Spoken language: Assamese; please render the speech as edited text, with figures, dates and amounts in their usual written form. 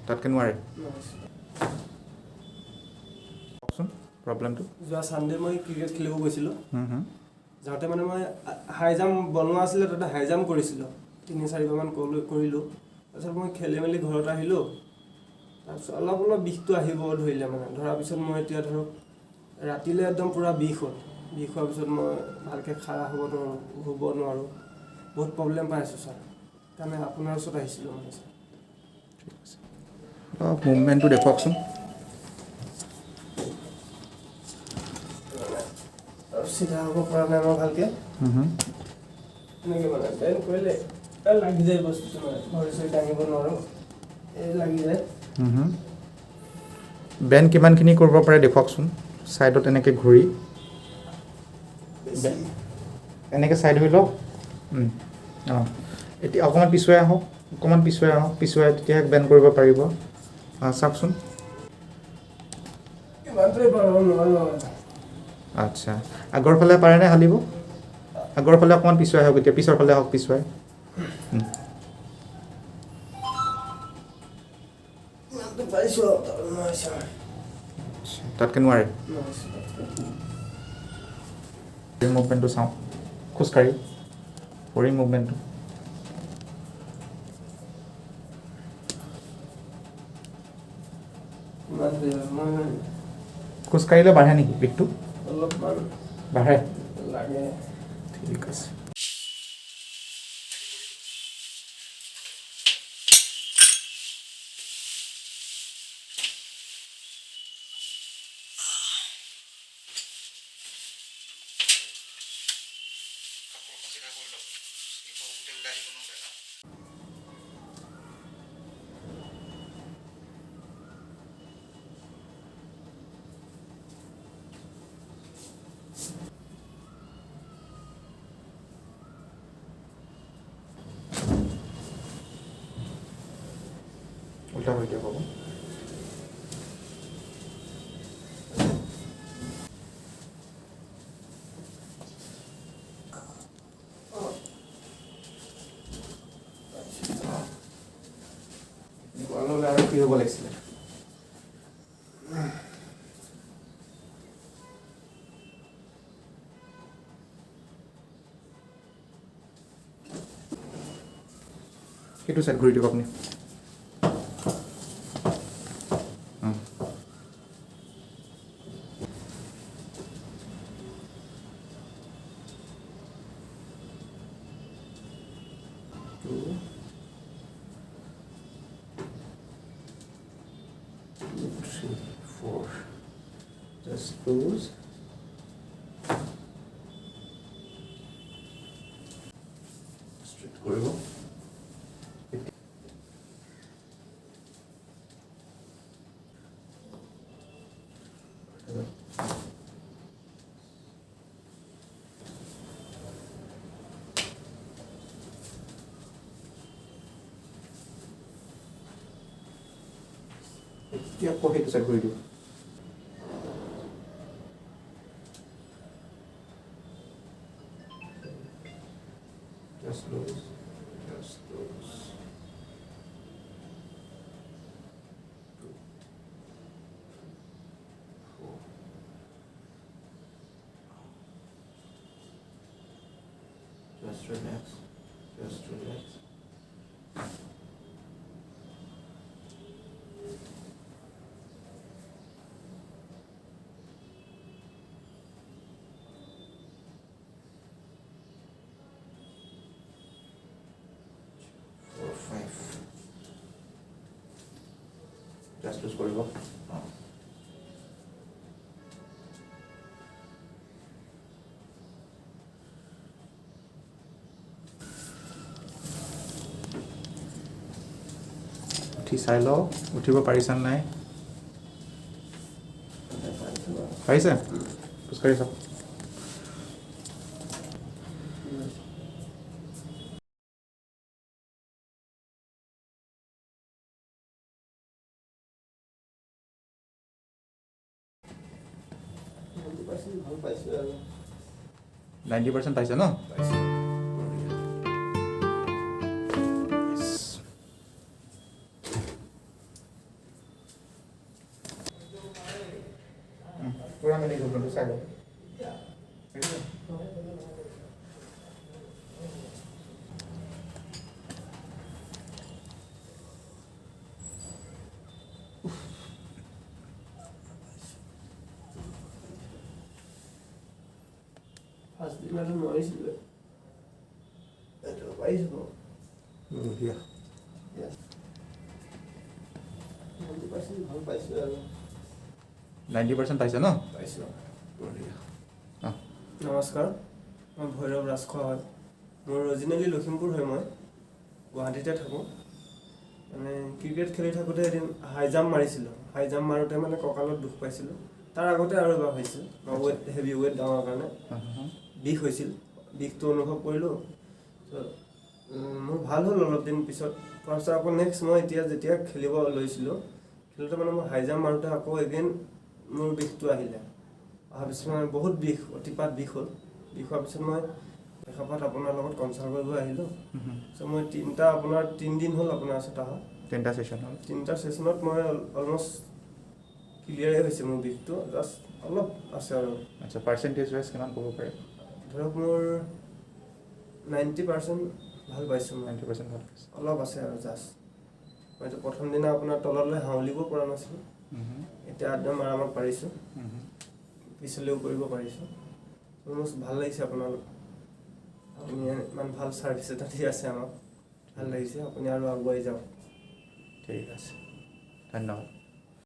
তাতকৈ নোৱাৰে কওকচোন প্ৰব্লেমটো যোৱা ছানডে মই ক্ৰিকেট খেলিব গৈছিলোঁ যাওঁতে মানে মই হাই জাম্প বনোৱা আছিলে তাতে হাই জাম্প কৰিছিলোঁ 3-4বাৰমান কৰিলোঁ তাৰপিছত মই খেলি মেলি ঘৰত আহিলোঁ তাৰপিছত অলপ বিষটো আহিব ধৰিলে মানে ধৰাৰ পিছত মই এতিয়া ধৰক ৰাতিলৈ একদম পূৰা বিষ হ'ল বিষ হোৱাৰ পিছত মই ভালকৈ খাৰা হ'ব নোৱাৰোঁ শুব নোৱাৰোঁ বহুত প্ৰব্লেম পাই আছোঁ ছাৰ সেইকাৰণে আপোনাৰ ওচৰত আহিছিলোঁ মানে ছাৰ অলপ মুভমেণ্টটো দেখুৱাওকচোন চিধা হ'ব পৰা নাই মই ভালকৈ এনেকৈ মানে বেন কৰিলে লাগি যায় বস্তুটো মানে ভৰি চৰি দাঙিব নোৱাৰোঁ এই লাগি যায় বেণ্ড কিমানখিনি কৰিব পাৰে দেখুৱাওকচোন ছাইডত এনেকৈ ঘূৰি এনেকৈ ছাইড হৈ লওক অঁ এতিয়া অকণমান পিছুৱাই আহক পিছুৱাই তেতিয়াহে বেণ্ড কৰিব পাৰিব চাওকচোন আচ্ছা আগৰ ফালে পাৰেনে হালিব আগৰ ফালে অকণমান পিছুৱাই আহক এতিয়া পিছৰ ফালে আহক পিছুৱাই তাতকৈ নোৱাৰে মুভমেণ্টটো চাওঁ খোজকাঢ়ি ভৰি মুভমেণ্টটো খোজকাঢ়িলে বাঢ়ে নেকি বিষটো অলপমান বাঢ়ে লাগে ঠিক আছে উল্টা হৈ দিয়ক হ'ব আৰু কি হ'ব লাগিছিলে সেইটো চাইড ঘূৰি দিয়ক আপুনি Just close. Straight কৰিব এতিয়া আকৌ সেইটো চাইড কৰি দিওঁ Just close. Just close. 2, 4. Just relax. Just relax. Just lose কৰিব উঠি চাই লওঁ উঠিব পাৰিছা নাই পাৰিছে খোজকাঢ়ি চাওক ভাল পাইছোঁ আৰু 90% পাইছে ন পূৰা মিলি গ'ল কিন্তু চাই লওক দেখিছে? ফাৰ্ষ্ট দিনাটো নোৱাৰিছিলোঁ এইটো পাৰিছোঁ বঢ়িয়া 90% ভাল পাইছোঁ আৰু 90% পাইছে ন? পাইছোঁ। বঢ়িয়া অঁ নমস্কাৰ, মই ভৈৰৱ ৰাজখোৱা হয়। মোৰ অৰিজিনেলি লখিমপুৰ হয়, মই গুৱাহাটীতে থাকোঁ। মানে ক্ৰিকেট খেলি থাকোঁতে এদিন হাই জাম্প মাৰিছিলোঁ। হাই জাম্প মাৰোঁতে মানে কঁকালত দুখ পাইছিলোঁ। তাৰ আগতে আৰু এবাৰ হৈছিল, ৱেইট হেভি ৱেইট ডাঙৰ কাৰণে বিষ হৈছিল। বিষটো অনুভৱ কৰিলোঁ, মোৰ ভাল হ'ল অলপ দিন পিছত। তাৰপিছত আকৌ নেক্সট মই এতিয়া যেতিয়া খেলিব লৈছিলোঁ, খেলোঁতে মানে মই হাই জাম্প মাৰোঁতে আকৌ এগেইন মোৰ বিষটো আহিলে। অহাৰ পিছত মানে বহুত বিষ, অতিপাত বিষ হ'ল। বিষ হোৱাৰ পিছত মই এসপ্তাহ আপোনাৰ লগত কনচাল্ট কৰিব আহিলোঁ। চ' মই আপোনাৰ 3 দিন হ'ল আপোনাৰ ওচৰত অহা। 3টা ছেশ্যন হ'ল। 3টা ছেশ্যনত মই অলমষ্ট ক্লিয়াৰে হৈছে মোৰ বিষটো, জাষ্ট অলপ আছে আৰু। আচ্ছা, পাৰ্চেণ্টেজ ৱাইজ কিমান ক'ব পাৰে? ধৰক মোৰ 90% ভাল পাইছোঁ মই। 90% ভাল পাইছে। অলপ আছে আৰু জাষ্ট। মইতো প্ৰথম দিনা আপোনাৰ তললৈ হাউলিব পৰা নাছিলোঁ, এতিয়া একদম আৰামত পাৰিছোঁ, পিছলৈও কৰিব পাৰিছোঁ। মোৰ ভাল লাগিছে আপোনালোক, আপুনি ইমান ভাল ছাৰ্ভিচ এটা দি আছে আমাক, ভাল লাগিছে। আপুনি আৰু আগুৱাই যাওক। ঠিক আছে, ধন্যবাদ।